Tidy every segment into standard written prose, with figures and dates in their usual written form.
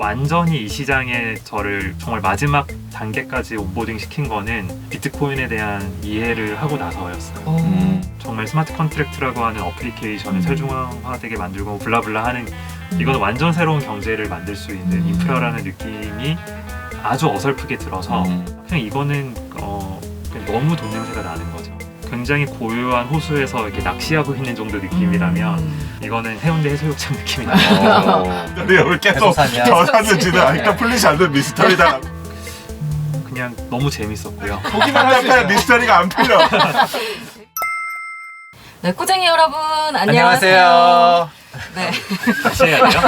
완전히 이 시장에 저를 정말 마지막 단계까지 온보딩 시킨 거는 비트코인에 대한 이해를 하고 나서였어요. 정말 스마트 컨트랙트라고 하는 어플리케이션을 세중화되게 만들고 블라블라 하는 이건 완전 새로운 경제를 만들 수 있는 인프라라는 느낌이 아주 어설프게 들어서 그냥 이거는 그냥 너무 돈 냄새가 나는 거죠. 굉장히 고요한 호수에서 이렇게 낚시하고 있는 정도 느낌이라면 이거는 해운대 해수욕장 느낌이 나요. 근데 여기 계속 더 샀는지는 아직도 풀리지 않는 미스터리다. 그냥 너무 재밌었고요. 보기만 하면 미스터리가 안 풀려. 네, 꼬쟁이 여러분 안녕하세요. 네. 다시 해야 돼요?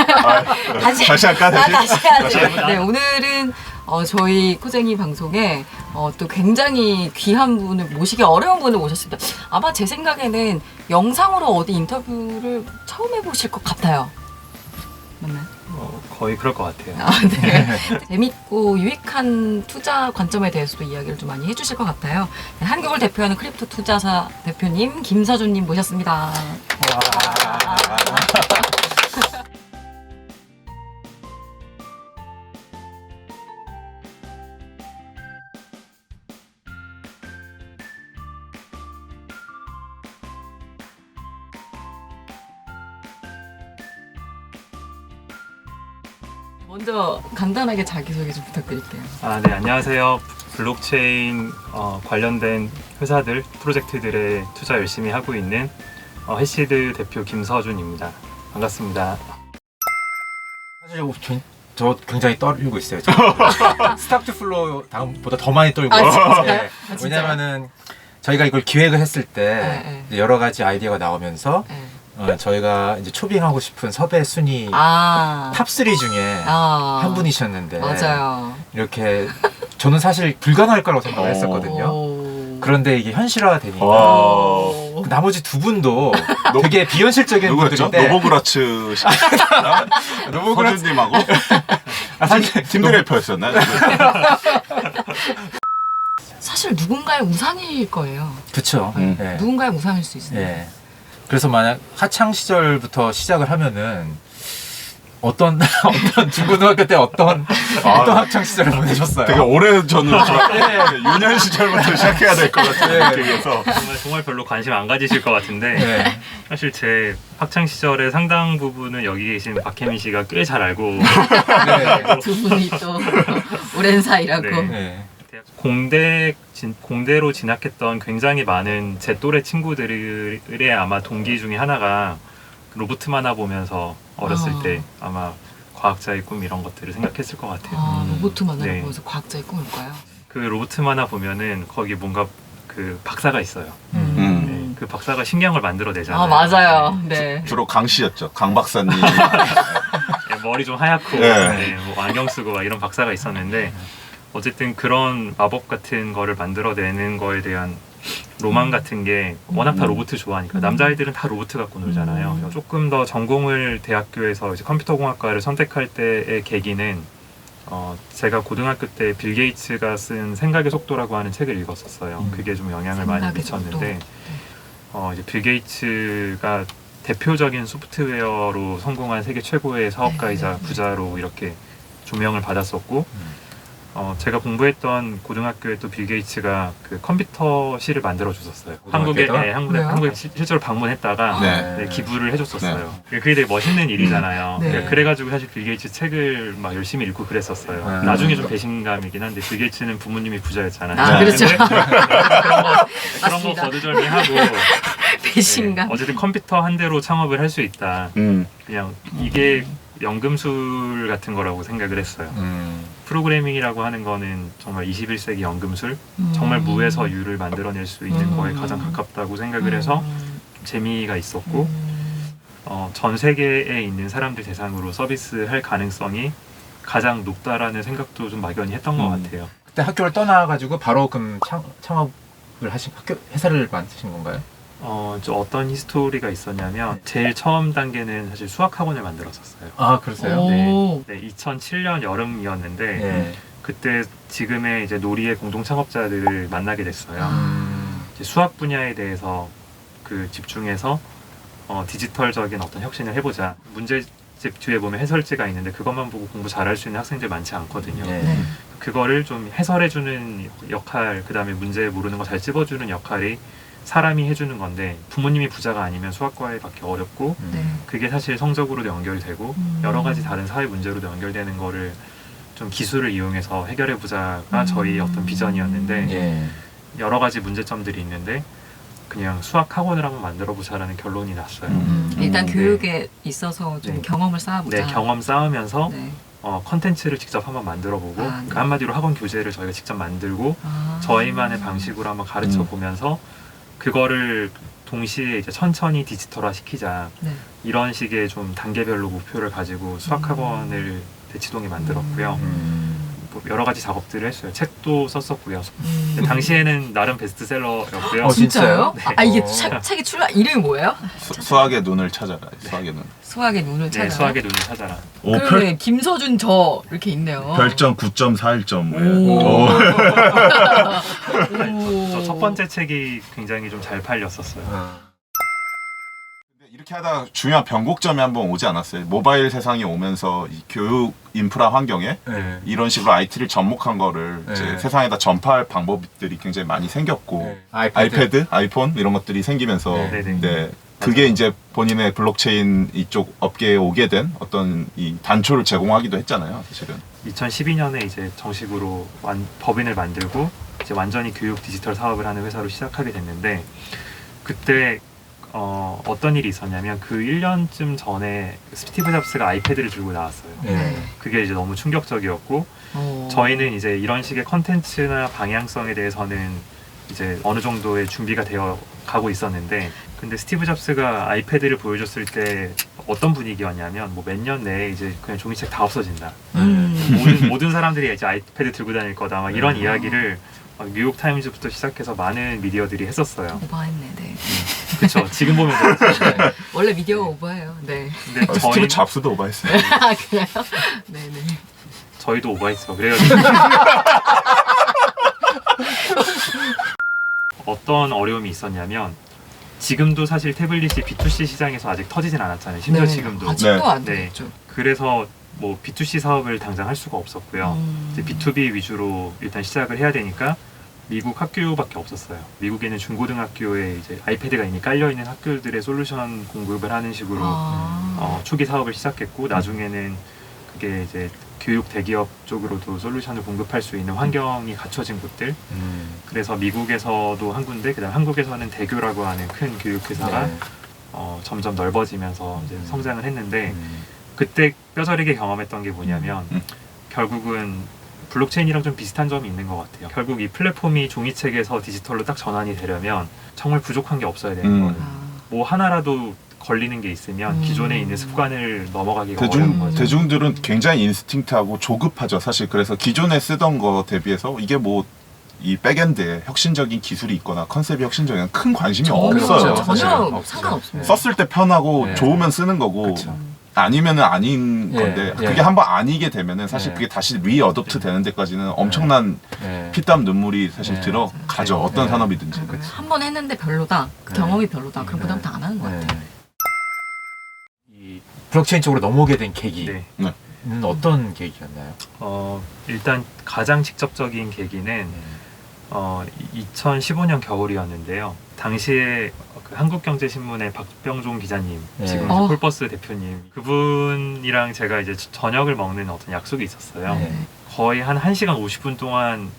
다시 할까? 다시 해야죠. 다시 해보자. 네, 오늘은 저희 꼬쟁이 방송에 또 굉장히 귀한 분을 모시기 어려운 분을 모셨습니다. 아마 제 생각에는 영상으로 어디 인터뷰를 처음 해보실 것 같아요. 맞나요? 거의 그럴 것 같아요. 아, 네. 재밌고 유익한 투자 관점에 대해서도 이야기를 좀 많이 해주실 것 같아요. 네, 한국을 대표하는 크립토 투자사 대표님 김서준님 모셨습니다. 먼저 간단하게 자기소개 좀 부탁드릴게요. 네, 안녕하세요. 블록체인 관련된 회사들, 프로젝트들에 투자 열심히 하고 있는 해시드 대표 김서준입니다. 반갑습니다. 사실 저 굉장히 떨리고 있어요. 스타트 플로우 다음보다 더 많이 떨고 있어요. 진짜요? 네. 왜냐면은 저희가 이걸 기획을 했을 때 이제 여러 가지 아이디어가 나오면서 저희가 이제 초빙하고 싶은 섭외 순위 탑3 중에 한 분이셨는데 맞아요. 이렇게 저는 사실 불가능할 거라고 생각을 했었거든요. 그런데 이게 현실화가 되니까 나머지 두 분도 되게 비현실적인 누구였죠? 분들인데 노보그라츠 서준님하고 사실 팀드래퍼였었나요? 사실 누군가의 우상일 거예요. 그쵸. 네. 누군가의 우상일 수 있어요. 네. 그래서 만약 하창 시절부터 시작을 하면은 어떤 중고등학교 때 어떤 학창 시절을 보내셨어요? 되게 오래 전으로 유년 시절부터 시작해야 될 것 같은 느낌이어서 정말 별로 관심 안 가지실 것 같은데 네. 사실 제 학창 시절의 상당 부분은 여기 계신 박혜민 씨가 꽤 잘 알고 네. 두 분이 또 오랜 사이라고. 네. 네. 공대로 진학했던 굉장히 많은 제 또래 친구들의 아마 동기 중에 하나가 로봇 만화 보면서 어렸을 때 아마 과학자의 꿈 이런 것들을 생각했을 것 같아요. 로봇 만화를 네. 보면서 과학자의 꿈일까요? 그 로봇 만화 보면은 거기 뭔가 그 박사가 있어요. 네, 그 박사가 신경을 만들어내잖아요. 맞아요. 네. 주로 강 씨였죠. 강 박사님. 네, 머리 좀 하얗고 네. 뭐 안경 쓰고 막 이런 박사가 있었는데 어쨌든 그런 마법 같은 거를 만들어내는 거에 대한 로망 같은 게 워낙 다 로봇 좋아하니까 남자아이들은 다 로봇 갖고 놀잖아요. 그래서 조금 더 전공을 대학교에서 이제 컴퓨터공학과를 선택할 때의 계기는 제가 고등학교 때 빌 게이츠가 쓴 생각의 속도라고 하는 책을 읽었었어요. 그게 좀 영향을 많이 미쳤는데 이제 빌 게이츠가 대표적인 소프트웨어로 성공한 세계 최고의 사업가이자 부자로 이렇게 조명을 받았었고 제가 공부했던 고등학교에 또 빌 게이츠가 그 컴퓨터실을 만들어 줬었어요. 한국에 실제로 방문했다가 네. 기부를 해줬었어요. 그게 되게 멋있는 일이잖아요. 네. 그래가지고 사실 빌 게이츠 책을 막 열심히 읽고 그랬었어요. 나중에 좀 배신감이긴 한데 빌 게이츠는 부모님이 부자였잖아요. 그렇죠. 그런 거 거두절미하고 배신감. 어쨌든 컴퓨터 한 대로 창업을 할 수 있다. 그냥 이게 연금술 같은 거라고 생각을 했어요. 프로그래밍이라고 하는 거는 정말 21세기 연금술, 정말 무에서 유를 만들어낼 수 있는 거에 가장 가깝다고 생각을 해서 재미가 있었고 전 세계에 있는 사람들 대상으로 서비스할 가능성이 가장 높다라는 생각도 좀 막연히 했던 것 같아요. 그때 학교를 떠나가지고 바로 그럼 창업을 하신 회사를 만드신 건가요? 어떤 히스토리가 있었냐면 제일 처음 단계는 사실 수학 학원을 만들었었어요. 아 그러세요? 오. 네, 2007년 여름이었는데 네. 그때 지금의 이제 놀이의 공동 창업자들을 만나게 됐어요. 이제 수학 분야에 대해서 그 집중해서 디지털적인 어떤 혁신을 해보자. 문제 뒤에 보면 해설지가 있는데 그것만 보고 공부 잘할 수 있는 학생들 많지 않거든요. 네. 그거를 좀 해설해주는 역할, 그 다음에 문제 모르는 거 잘 찝어주는 역할이 사람이 해주는 건데 부모님이 부자가 아니면 수학과에 받기 어렵고 네. 그게 사실 성적으로도 연결되고 여러 가지 다른 사회 문제로도 연결되는 거를 좀 기술을 이용해서 해결해보자가 저희 어떤 비전이었는데 예. 여러 가지 문제점들이 있는데 그냥 수학 학원을 한번 만들어보자라는 결론이 났어요. 일단 네. 교육에 있어서 좀 네. 경험을 쌓아보자. 네, 경험 쌓으면서 네. 컨텐츠를 직접 한번 만들어보고 아, 네. 그 한마디로 학원 교재를 저희가 직접 만들고 아. 저희만의 방식으로 한번 가르쳐 보면서 그거를 동시에 이제 천천히 디지털화 시키자 네. 이런 식의 좀 단계별로 목표를 가지고 수학학원을 대치동에 만들었고요. 뭐 여러 가지 작업들을 했어요. 책도 썼었고요. 근데 당시에는 나름 베스트셀러였고요. 진짜요? 네. 아 이게 책이 출간 이름이 뭐예요? 수학의 눈을 찾아라. 수학의 눈. 수학의 눈을 찾아. 네, 수학의 눈을 찾아라. 그 김서준 저 이렇게 있네요. 별점 9.41점. 오. 저 첫 번째 책이 굉장히 좀 잘 팔렸었어요. 이렇게 하다 중요한 변곡점이 한번 오지 않았어요. 모바일 세상이 오면서 이 교육 인프라 환경에 네. 이런 식으로 IT를 접목한 거를 이제 네. 세상에다 전파할 방법들이 굉장히 많이 생겼고 네. 아이패드, 아이폰 이런 것들이 생기면서 네, 네. 네, 그게 이제 본인의 블록체인 이쪽 업계에 오게 된 어떤 이 단초를 제공하기도 했잖아요, 사실은. 2012년에 이제 정식으로 법인을 만들고 이제 완전히 교육 디지털 사업을 하는 회사로 시작하게 됐는데 그때 어떤 일이 있었냐면 그 1년쯤 전에 스티브 잡스가 아이패드를 들고 나왔어요. 네. 그게 이제 너무 충격적이었고 오. 저희는 이제 이런 식의 컨텐츠나 방향성에 대해서는 이제 어느 정도의 준비가 되어 가고 있었는데 근데 스티브 잡스가 아이패드를 보여줬을 때 어떤 분위기였냐면 뭐 몇 년 내에 이제 그냥 종이책 다 없어진다. 모든 사람들이 이제 아이패드 들고 다닐 거다. 막 이런 이야기를 막 뉴욕 타임즈부터 시작해서 많은 미디어들이 했었어요. 오버했네. 네. 그렇죠. 지금 보면 그렇죠. 원래 미디어가 오버해요. 네. 근데 스티브 잡스도 오바했어요. 아 그래요? 네네. 저희도 오버했어. 그래가지고 어떤 어려움이 있었냐면 지금도 사실 태블릿이 B2C 시장에서 아직 터지진 않았잖아요. 심지어 네. 지금도. 아직도 네. 안 네. 되겠죠. 그래서 뭐 B2C 사업을 당장 할 수가 없었고요. 이제 B2B 위주로 일단 시작을 해야 되니까 미국 학교밖에 없었어요. 미국에는 중고등학교에 이제 아이패드가 이미 깔려 있는 학교들의 솔루션 공급을 하는 식으로 초기 사업을 시작했고 나중에는 그게 이제 교육 대기업 쪽으로도 솔루션을 공급할 수 있는 환경이 갖춰진 곳들. 그래서 미국에서도 한 군데, 그다음 한국에서는 대교라고 하는 큰 교육회사가 네. 점점 넓어지면서 이제 성장을 했는데 그때 뼈저리게 경험했던 게 뭐냐면 결국은 블록체인이랑 좀 비슷한 점이 있는 것 같아요. 결국 이 플랫폼이 종이책에서 디지털로 딱 전환이 되려면 정말 부족한 게 없어야 되는 거예요. 뭐 하나라도 걸리는 게 있으면 기존에 있는 습관을 넘어가기가 어려운 거죠. 대중들은 굉장히 인스팅트하고 조급하죠. 사실 그래서 기존에 쓰던 거 대비해서 이게 뭐 이 백엔드에 혁신적인 기술이 있거나 컨셉이 혁신적인 큰 관심이 없어요. 사실. 전혀 상관없습니다. 썼을 때 편하고 네. 좋으면 쓰는 거고 그쵸. 아니면은 아닌 예, 건데 예. 그게 한번 아니게 되면은 사실 예. 그게 다시 리어덕트 되는 데까지는 엄청난 네. 피땀 눈물이 사실 네. 들어가죠. 네. 어떤 네. 산업이든지. 한 번 했는데 별로다. 그 네. 경험이 별로다. 그럼 네. 그다음부터 안 하는 것 네. 같아요. 이, 블록체인 쪽으로 넘어오게 된 계기는 네. 어떤 계기였나요? 일단 가장 직접적인 계기는 2015년 겨울이었는데요. 당시에 그 한국경제신문의 박병종 기자님, 네. 지금 폴버스 대표님, 그분이랑 제가 이제 저녁을 먹는 어떤 약속이 있었어요. 네. 거의 한 1시간 50분 동안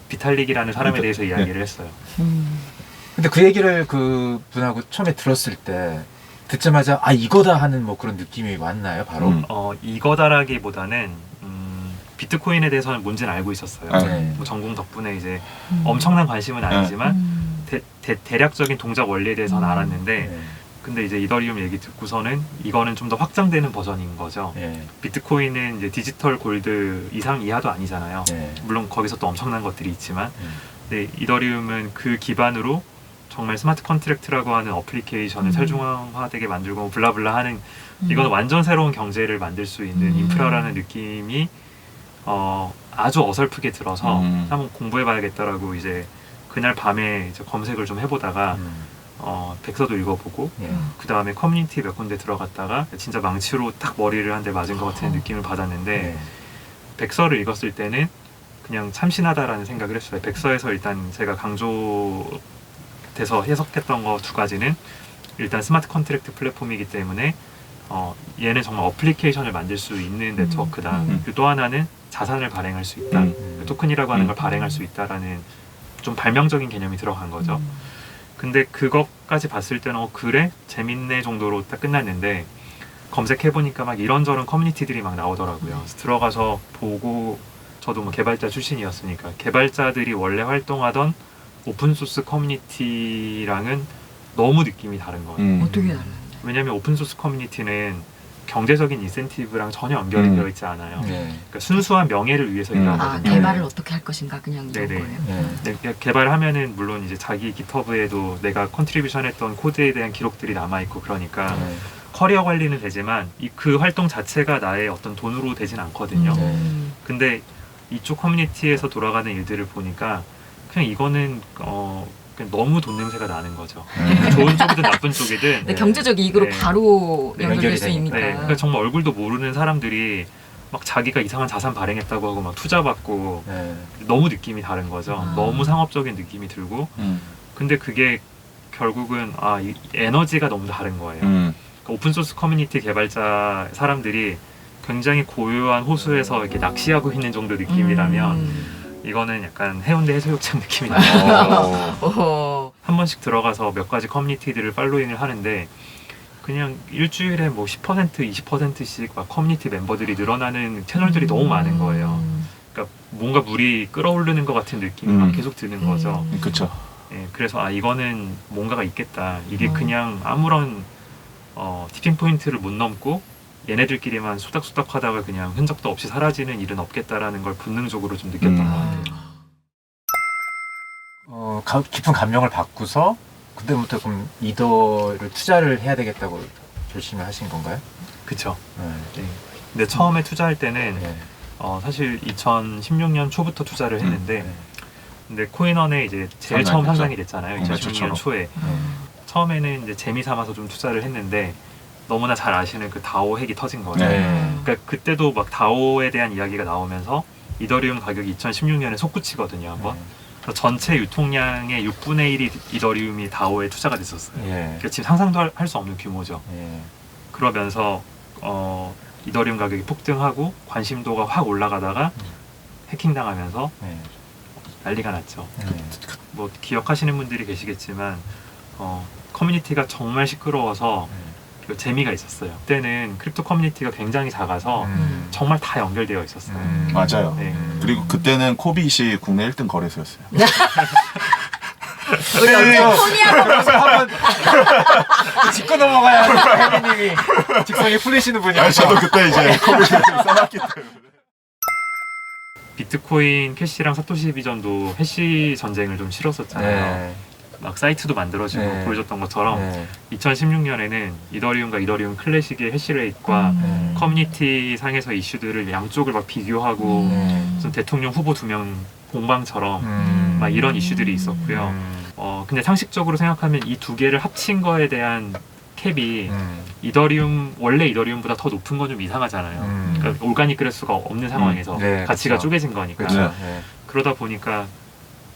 비탈릭이라는 사람에 대해서 이야기를 했어요. 근데 그 얘기를 그 분하고 처음에 들었을 때 듣자마자 아 이거다 하는 뭐 그런 느낌이 왔나요? 바로. 이거다라기보다는 비트코인에 대해서는 뭔지는 알고 있었어요. 네. 뭐 전공 덕분에 이제 엄청난 관심은 아니지만 대략적인 동작 원리에 대해서는 알았는데 네. 근데 이제 이더리움 얘기 듣고서는 이거는 좀 더 확장되는 버전인 거죠. 네. 비트코인은 이제 디지털 골드 이상 이하도 아니잖아요. 네. 물론 거기서 또 엄청난 것들이 있지만 근데 이더리움은 그 기반으로 정말 스마트 컨트랙트라고 하는 어플리케이션을 세종화되게 만들고 뭐 블라블라 하는 이거는 완전 새로운 경제를 만들 수 있는 인프라라는 느낌이 아주 어설프게 들어서 한번 공부해봐야겠다라고 이제 그날 밤에 이제 검색을 좀 해보다가 백서도 읽어보고 그 다음에 커뮤니티 몇 군데 들어갔다가 진짜 망치로 딱 머리를 한 대 맞은 것 같은 느낌을 받았는데 백서를 읽었을 때는 그냥 참신하다라는 생각을 했어요. 백서에서 일단 제가 강조돼서 해석했던 거 두 가지는 일단 스마트 컨트랙트 플랫폼이기 때문에 얘는 정말 어플리케이션을 만들 수 있는 네트워크다. 그리고 또 하나는 자산을 발행할 수 있다. 토큰이라고 하는 걸 발행할 수 있다라는 좀 발명적인 개념이 들어간 거죠. 근데 그것까지 봤을 때는 그래? 재밌네 정도로 딱 끝났는데 검색해보니까 막 이런저런 커뮤니티들이 막 나오더라고요. 그래서 들어가서 보고 저도 뭐 개발자 출신이었으니까 개발자들이 원래 활동하던 오픈소스 커뮤니티랑은 너무 느낌이 다른 거예요. 어떻게 달라요? 왜냐하면 오픈소스 커뮤니티는 경제적인 인센티브랑 전혀 연결이 되어 있지 않아요. 그러니까 순수한 명예를 위해서 일하거든요. 개발을 어떻게 할 것인가 그냥 이런 거예요. 네, 개발하면은 물론 이제 자기 GitHub에도 내가 컨트리뷰션했던 코드에 대한 기록들이 남아 있고 그러니까 커리어 관리는 되지만 그 활동 자체가 나의 어떤 돈으로 되진 않거든요. 근데 이쪽 커뮤니티에서 돌아가는 일들을 보니까 그냥 이거는 그냥 너무 돈 냄새가 나는 거죠. 좋은 쪽이든 나쁜 쪽이든 근데 경제적 이익으로 바로 연결될 수 있으니까. 그러니까 정말 얼굴도 모르는 사람들이 막 자기가 이상한 자산 발행했다고 하고 막 투자받고 너무 느낌이 다른 거죠. 너무 상업적인 느낌이 들고 근데 그게 결국은 이 에너지가 너무 다른 거예요. 그러니까 오픈소스 커뮤니티 개발자 사람들이 굉장히 고요한 호수에서 이렇게 낚시하고 있는 정도 느낌이라면 이거는 약간 해운대 해수욕장 느낌이 나요. 한 번씩 들어가서 몇 가지 커뮤니티들을 팔로잉을 하는데 그냥 일주일에 뭐 10%, 20%씩 막 커뮤니티 멤버들이 늘어나는 채널들이 너무 많은 거예요. 그러니까 뭔가 물이 끓어오르는 것 같은 느낌이 막 계속 드는 거죠. 그렇죠. 그래서 이거는 뭔가가 있겠다. 이게 그냥 아무런 티핑 포인트를 못 넘고 얘네들끼리만 수닥수닥 하다가 그냥 흔적도 없이 사라지는 일은 없겠다라는 걸 본능적으로 좀 느꼈던 것 같아요. 깊은 감명을 받고서 그때부터 그럼 이더를 투자를 해야 되겠다고 결심을 하신 건가요? 그쵸. 네. 근데 처음에 투자할 때는 사실 2016년 초부터 투자를 했는데 근데 코인원에 이제 제일 처음 상장이 됐잖아요. 2016년 초에. 처음에는 이제 재미 삼아서 좀 투자를 했는데 너무나 잘 아시는 그 다오 핵이 터진 거예요. 그러니까 그때도 막 다오에 대한 이야기가 나오면서 이더리움 가격이 2016년에 솟구치거든요. 한번. 그래서 전체 유통량의 6분의 1이 이더리움이 다오에 투자가 됐었어요. 그러니까 지금 상상도 할 수 없는 규모죠. 그러면서 이더리움 가격이 폭등하고 관심도가 확 올라가다가 해킹당하면서 난리가 났죠. 뭐 기억하시는 분들이 계시겠지만 커뮤니티가 정말 시끄러워서 재미가 있었어요. 그때는 크립토 커뮤니티가 굉장히 작아서 정말 다 연결되어 있었어요. 맞아요. 그리고 그때는 코빗이 국내 1등 거래소였어요. 우리 언제 폰이야? 한번 짚고 넘어가야 혜민님이 직성이 풀리시는 분이에요. 저도 그때 이제 코빗을 써놨기 때문에. 비트코인 캐시랑 사토시 비전도 해시 전쟁을 좀 치렀었잖아요. 막 사이트도 만들어지고 보여줬던 것처럼 2016년에는 이더리움과 이더리움 클래식의 해시레이트과 커뮤니티 상에서 이슈들을 양쪽을 막 비교하고 무슨 대통령 후보 2명 공방처럼 막 이런 이슈들이 있었고요. 근데 상식적으로 생각하면 이 두 개를 합친 거에 대한 캡이 원래 이더리움보다 더 높은 건 좀 이상하잖아요. 그러니까 올가닉 그래프가 없는 상황에서 가치가 쪼개진 거니까. 그러다 보니까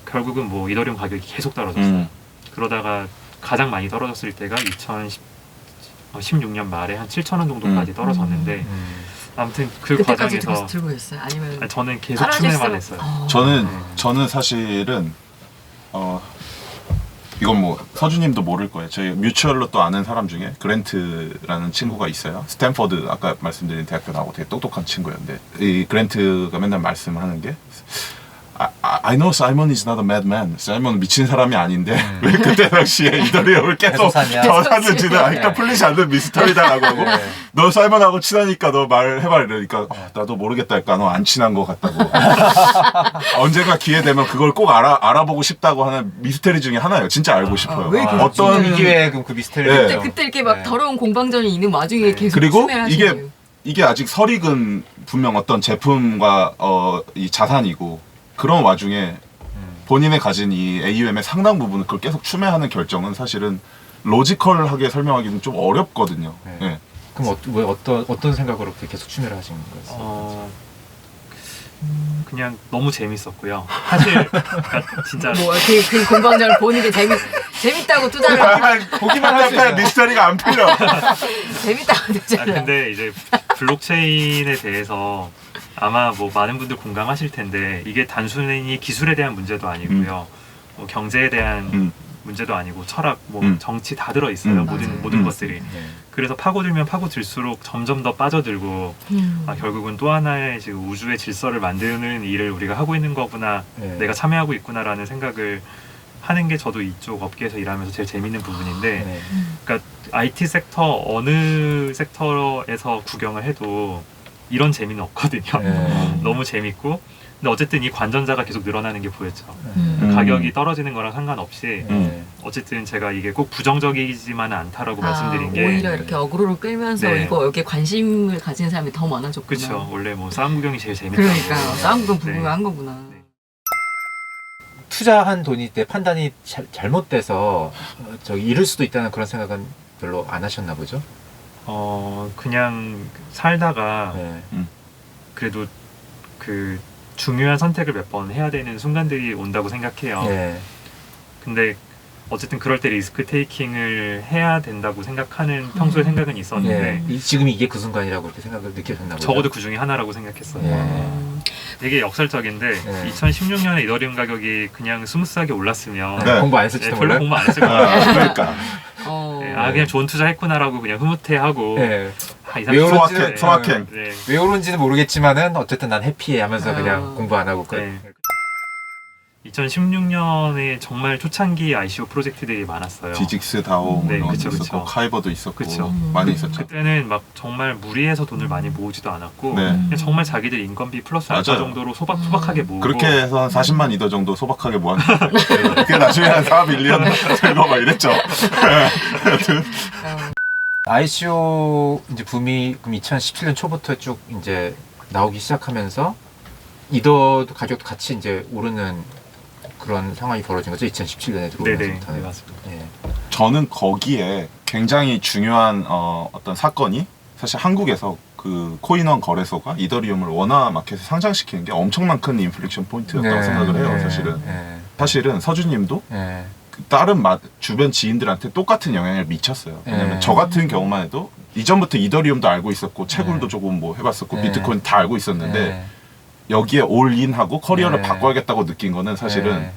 결국은 뭐 이더리움 가격이 계속 떨어졌어요. 그러다가 가장 많이 떨어졌을 때가 2016년 말에 한 7,000원 정도까지 떨어졌는데 아무튼 그 그때까지 과정에서 들고 있어요? 아니면 저는 계속 추매만 했어요. 저는 사실은 이건 뭐 서주님도 모를 거예요. 저희 뮤추얼로 또 아는 사람 중에 그랜트라는 친구가 있어요. 스탠퍼드 아까 말씀드린 대학교 나오고 되게 똑똑한 친구였는데 이 그랜트가 맨날 말씀하는 게 I know Simon is not a madman. 사이먼은 미친 사람이 아닌데 왜 그때 당시에 이더리움을 계속 더 샀는지는 아직도 풀리지 않는 미스터리다라고 하고 너 사이먼하고 친하니까 너 말해봐 이러니까 나도 모르겠다 할까 너 안 친한 것 같다고. 언젠가 기회 되면 그걸 꼭 알아보고 싶다고 하는 미스터리 중에 하나예요. 진짜 알고 싶어요. 어떤 기회에 그 미스터리 그때 이렇게 막 더러운 공방전이 있는 와중에 계속 그리고 추매를 이게 아직 설익은 분명 어떤 제품과 이 자산이고 그런 와중에 본인이 가진 이 AUM의 상당 부분을 그걸 계속 추매하는 결정은 사실은 로지컬하게 설명하기는 좀 어렵거든요. 네. 예. 그럼 왜 어떤 생각으로 그렇게 계속 추매를 하신 거였어요? 그냥 너무 재밌었고요. 사실 그러니까 진짜 뭐 그 공방장을 보는 게 재밌다고 투자를 보기만 할 수 있어요. 미스터리가 안 풀려. 재밌다고 투자를. 근데 이제 블록체인에 대해서 아마 뭐 많은 분들 공감하실 텐데 이게 단순히 기술에 대한 문제도 아니고요. 뭐 경제에 대한 문제도 아니고 철학, 뭐 정치 다 들어 있어요. 모든 것들이. 네. 그래서 파고들면 파고들수록 점점 더 빠져들고 결국은 또 하나의 지금 우주의 질서를 만드는 일을 우리가 하고 있는 거구나, 네. 내가 참여하고 있구나라는 생각을 하는 게 저도 이쪽 업계에서 일하면서 제일 재밌는 부분인데, 네. 그러니까 IT 섹터 어느 섹터에서 구경을 해도 이런 재미는 없거든요. 네. 너무 재밌고, 근데 어쨌든 이 관전자가 계속 늘어나는 게 보였죠. 음. 가격이 떨어지는 거랑 상관없이 네. 어쨌든 제가 이게 꼭 부정적이지만은 않다라고 말씀드린 게, 오히려 이렇게 어그로를 끌면서 네. 이거 여기에 관심을 가지는 사람이 더 많아졌구나. 그렇죠. 원래 뭐 싸움 구경이 제일 재밌다고. 그러니까 싸움 구경 부부가 네. 한 거구나. 네. 투자한 돈이 내 판단이 잘못돼서 저기 잃을 수도 있다는 그런 생각은 별로 안 하셨나 보죠? 그냥 살다가 네. 그래도 그 중요한 선택을 몇 번 해야 되는 순간들이 온다고 생각해요. 네. 근데 어쨌든 그럴 때 리스크 테이킹을 해야 된다고 생각하는 평소에 생각은 있었는데 지금 이게 그 순간이라고 그렇게 생각을 느끼셨나 보죠? 적어도 그 중에 하나라고 생각했어요. 네. 되게 역설적인데 네. 2016년에 이더리움 가격이 그냥 스무스하게 올랐으면 네. 공부 안 네, 했을지도 별로 몰라요? 공부 안 했을 거예요. 그러니까 그냥 좋은 투자했구나라고 그냥 흐뭇해하고 네. 이 왜 사람 오른지는- 소확행. 네. 왜 오른지는 모르겠지만은 어쨌든 난 해피해 하면서 그냥 공부 안 하고 네. 2016년에 정말 초창기 ICO 프로젝트들이 많았어요. 디직스 다오 네, 이런 그쵸, 것도 있었고 그쵸. 카이버도 있었고 그쵸. 많이 있었죠. 그때는 막 정말 무리해서 돈을 많이 모으지도 않았고 네. 그냥 정말 자기들 인건비 플러스 알파 맞아요. 정도로 소박소박하게 모으고 그렇게 해서 한 40만 이더 정도 소박하게 모았는데 그게 나중에 한 4 빌리언 들고 막 이랬죠. ICO 이제 붐이 그럼 2017년 초부터 쭉 이제 나오기 시작하면서 이더도 가격도 같이 이제 오르는 그런 상황이 벌어진 거죠. 2017년에 네네, 들어오면서부터. 네, 맞습니다. 네. 저는 거기에 굉장히 중요한 어떤 사건이 사실 한국에서 그 코인원 거래소가 이더리움을 원화 마켓에 상장시키는 게 엄청난 큰 인플렉션 포인트였다고 네, 생각을 해요. 네, 사실은 네, 사실은 서준님도 네. 그 다른 주변 지인들한테 똑같은 영향을 미쳤어요. 왜냐면 네. 저 같은 경우만 해도 이전부터 이더리움도 알고 있었고 채굴도 네. 조금 뭐 해봤었고 네. 비트코인 다 알고 있었는데 네. 여기에 올인하고 커리어를 네. 바꿔야겠다고 느낀 거는 사실은 네.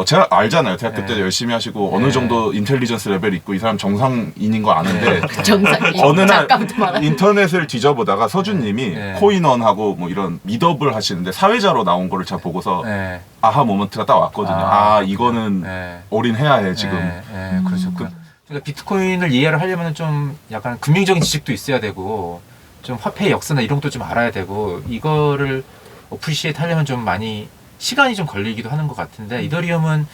제가 알잖아요. 대학교 네. 때 열심히 하시고 네. 어느 정도 인텔리전스 레벨 있고 이 사람 정상인인 거 아는데 정상이 어느 날 잠깐부터 말하. 인터넷을 뒤져보다가 서준님이 네. 코인원하고 뭐 이런 미더블 하시는데 사회자로 나온 거를 제가 보고서 네. 아하 모먼트가 딱 왔거든요. 아, 이거는 네. 올인해야 해 지금. 네, 그러셨구나. 그러니까 비트코인을 이해를 하려면 좀 약간 금융적인 지식도 있어야 되고 좀 화폐의 역사나 이런 것도 좀 알아야 되고 이거를 어프리시에이트 하려면 좀 많이 시간이 좀 걸리기도 하는 것 같은데 이더리움은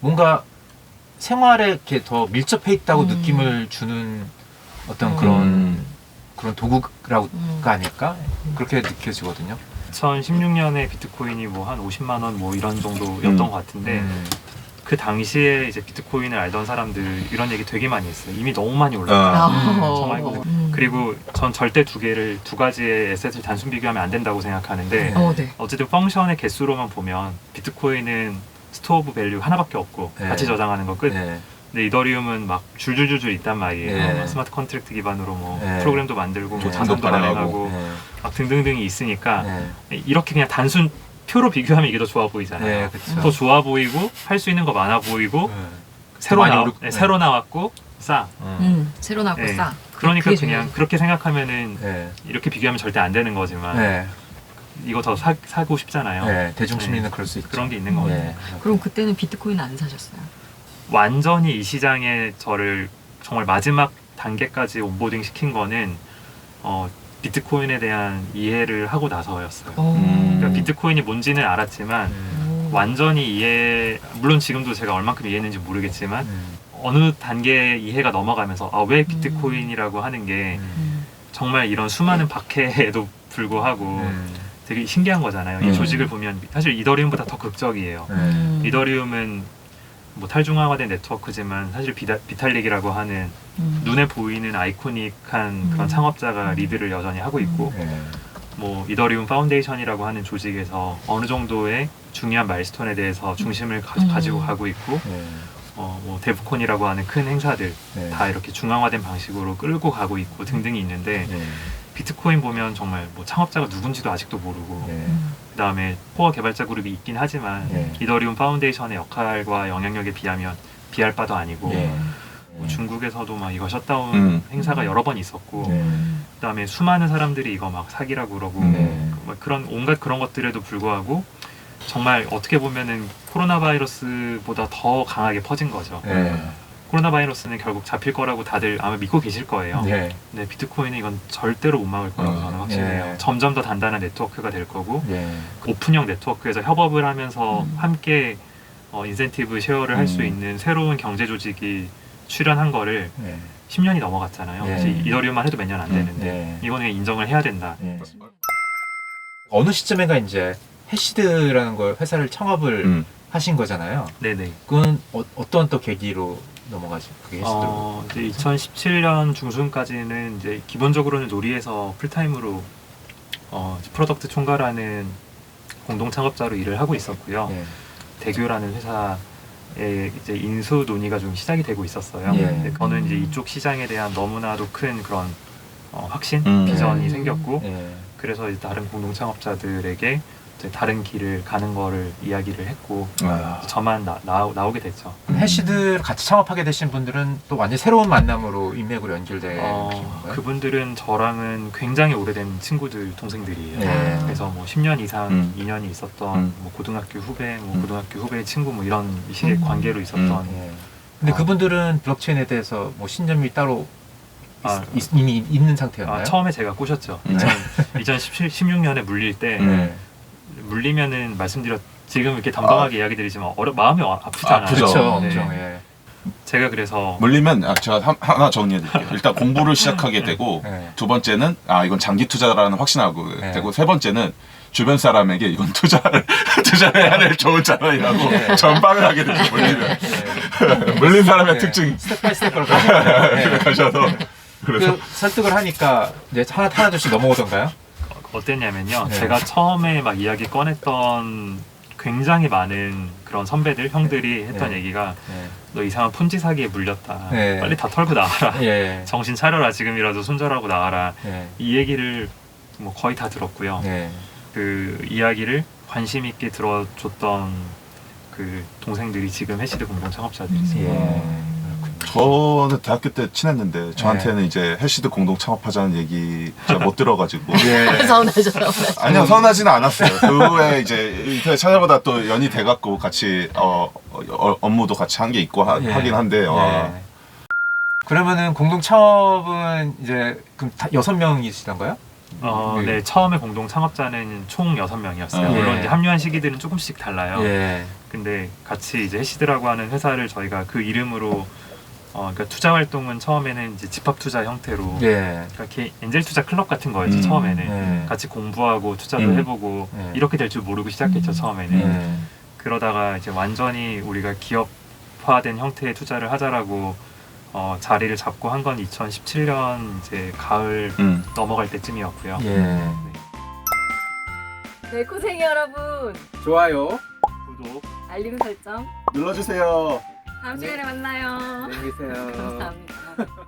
뭔가 생활에 이렇게 더 밀접해 있다고 느낌을 주는 어떤 그런 도구가 아닐까 그렇게 느껴지거든요. 2016년에 비트코인이 뭐 한 50만 원 뭐 이런 정도였던 것 같은데 그 당시에 이제 비트코인을 알던 사람들 이런 얘기 되게 많이 했어요. 이미 너무 많이 올랐다. 정말 이거 그리고 전 절대 두 가지의 에셋을 단순 비교하면 안 된다고 생각하는데 네. 어쨌든 펑션의 개수로만 보면 비트코인은 스토어 오브 밸류 하나밖에 없고 네. 가치 저장하는 거 끝. 네. 근데 이더리움은 막 줄줄줄줄 있단 말이에요. 네. 스마트 컨트랙트 기반으로 뭐 네. 프로그램도 만들고 뭐 네. 자산도 발행하고. 발행하고 네. 막 등등등이 있으니까 네. 이렇게 그냥 단순 표로 비교하면 이게 더 좋아 보이잖아요. 네, 그쵸. 더 좋아 보이고 할 수 있는 거 많아 보이고 새로 많이 오르- 네. 새로 나왔고 싸. 새로 나고 네. 싸. 그러니까 그게 그냥 중요해. 그렇게 생각하면은 네. 이렇게 비교하면 절대 안 되는 거지만 네. 이거 더 사고 싶잖아요. 네. 대중 심리는 네. 그럴 수 있죠. 그런 게 있는 것 같아요. 네. 그럼 그때는 비트코인 안 사셨어요? 완전히 이 시장에 저를 정말 마지막 단계까지 온보딩 시킨 거는 비트코인에 대한 이해를 하고 나서였어요. 그러니까 비트코인이 뭔지는 알았지만 완전히 물론 지금도 제가 얼만큼 이해했는지 모르겠지만 어느 단계 이해가 넘어가면서 왜 비트코인이라고 하는 게 정말 이런 수많은 박해에도 불구하고 되게 신기한 거잖아요. 이 조직을 보면 사실 이더리움보다 더 극적이에요. 이더리움은 뭐 탈중앙화된 네트워크지만 사실 비탈릭이라고 하는 눈에 보이는 아이코닉한 그런 창업자가 리드를 여전히 하고 있고 뭐 이더리움 파운데이션이라고 하는 조직에서 어느 정도의 중요한 마일스톤에 대해서 중심을 가지고 가고 있고 뭐 데브콘이라고 하는 큰 행사들 다 이렇게 중앙화된 방식으로 끌고 가고 있고 등등이 있는데 비트코인 보면 정말 뭐 창업자가 누군지도 아직도 모르고 그다음에 코어 개발자 그룹이 있긴 하지만 이더리움 파운데이션의 역할과 영향력에 비하면 비할 바도 아니고 뭐 중국에서도 막 이거 셧다운 행사가 여러 번 있었고 그다음에 수많은 사람들이 이거 막 사기라고 그러고 막 그런 온갖 그런 것들에도 불구하고 정말 어떻게 보면은 코로나 바이러스보다 더 강하게 퍼진 거죠. 코로나 바이러스는 결국 잡힐 거라고 다들 아마 믿고 계실 거예요. 근데 비트코인은 이건 절대로 못 막을 거라고 저는 확신해요. 점점 더 단단한 네트워크가 될 거고 오픈형 네트워크에서 협업을 하면서 함께 인센티브 쉐어를 할 수 있는 새로운 경제 조직이 출현한 거를 10년이 넘어갔잖아요. 사실 이더리움만 해도 몇 년 안 되는데 이거는 인정을 해야 된다. 어느 시점에가 이제 해시드라는 걸 회사를 창업을 하신 거잖아요. 네네. 그건 어떤 또 계기로 넘어가지? 그게 해시드로? 이제 2017년 중순까지는 이제 기본적으로는 놀이에서 풀타임으로 이제 프로덕트 총괄하는 공동 창업자로 일을 하고 있었고요. 대교라는 회사에 이제 인수 논의가 좀 시작이 되고 있었어요. 근데 저는 이제 이쪽 시장에 대한 너무나도 큰 그런 확신, 비전이 생겼고 그래서 이제 다른 공동 창업자들에게 이제 다른 길을 가는 거를 이야기를 했고 저만 나오게 됐죠. 해시드 같이 창업하게 되신 분들은 또 완전 새로운 만남으로 인맥으로 연결된 건가요? 그분들은 저랑은 굉장히 오래된 친구들, 동생들이에요. 그래서 뭐 10년 이상 인연이 있었던 뭐 고등학교 후배, 뭐 고등학교 후배의 친구 뭐 이런 식의 관계로 있었던. 근데 그분들은 블록체인에 대해서 뭐 신념이 따로 이미 있는 상태였나요? 처음에 제가 꼬셨죠. 2016년에 물릴 때 물리면은 지금 이렇게 담담하게 이야기 드리지만 마음이 아프잖아요. 그렇죠. 엄청. 제가 그래서 물리면 제가 하나 정리해드릴게요. 일단 공부를 시작하게 되고 두 번째는 이건 장기 투자라는 확신하고 되고 세 번째는 주변 사람에게 이건 투자를 해야 될 좋은 자산이라고 전방을 하게 되죠. 물리면 물린 사람의 특징 스텝 바이 스텝으로 가셔서 그래서 설득을 하니까 이제 하나둘씩 넘어오던가요? 어땠냐면요. 제가 처음에 막 이야기 꺼냈던 굉장히 많은 그런 선배들, 형들이 했던 얘기가 너 이상한 폰지 사기에 물렸다. 빨리 다 털고 나와라. 정신 차려라. 지금이라도 손절하고 나와라. 이 얘기를 뭐 거의 다 들었고요. 그 이야기를 관심 있게 들어줬던 그 동생들이 지금 해시드 공동 창업자들이세요. 저는 대학교 때 친했는데 저한테는 이제 해시드 공동 창업하자는 얘기 제가 못 들어가지고 서운하죠. 아니요, 서운하지는 않았어요. 그 후에 이제 인터넷 찾아보다 또 연이 돼갖고 같이 업무도 같이 한 게 있고 하긴 한데 그러면은 공동 창업은 이제 그럼 다 6명이시던가요? 네, 처음에 공동 창업자는 총 6명이었어요. 물론 이제 합류한 시기들은 조금씩 달라요. 근데 같이 이제 해시드라고 하는 회사를 저희가 그 이름으로 그러니까 투자 활동은 처음에는 이제 집합 투자 형태로 그러니까 엔젤 투자 클럽 같은 거였죠. 처음에는 같이 공부하고 투자도 해보고 이렇게 될 줄 모르고 시작했죠. 처음에는 그러다가 이제 완전히 우리가 기업화된 형태의 투자를 하자라고 자리를 잡고 한 건 2017년 이제 가을 넘어갈 때쯤이었고요. 네, 코쟁이 여러분. 좋아요, 구독, 알림 설정 눌러주세요. 다음 시간에 만나요. 안녕히 계세요. 감사합니다.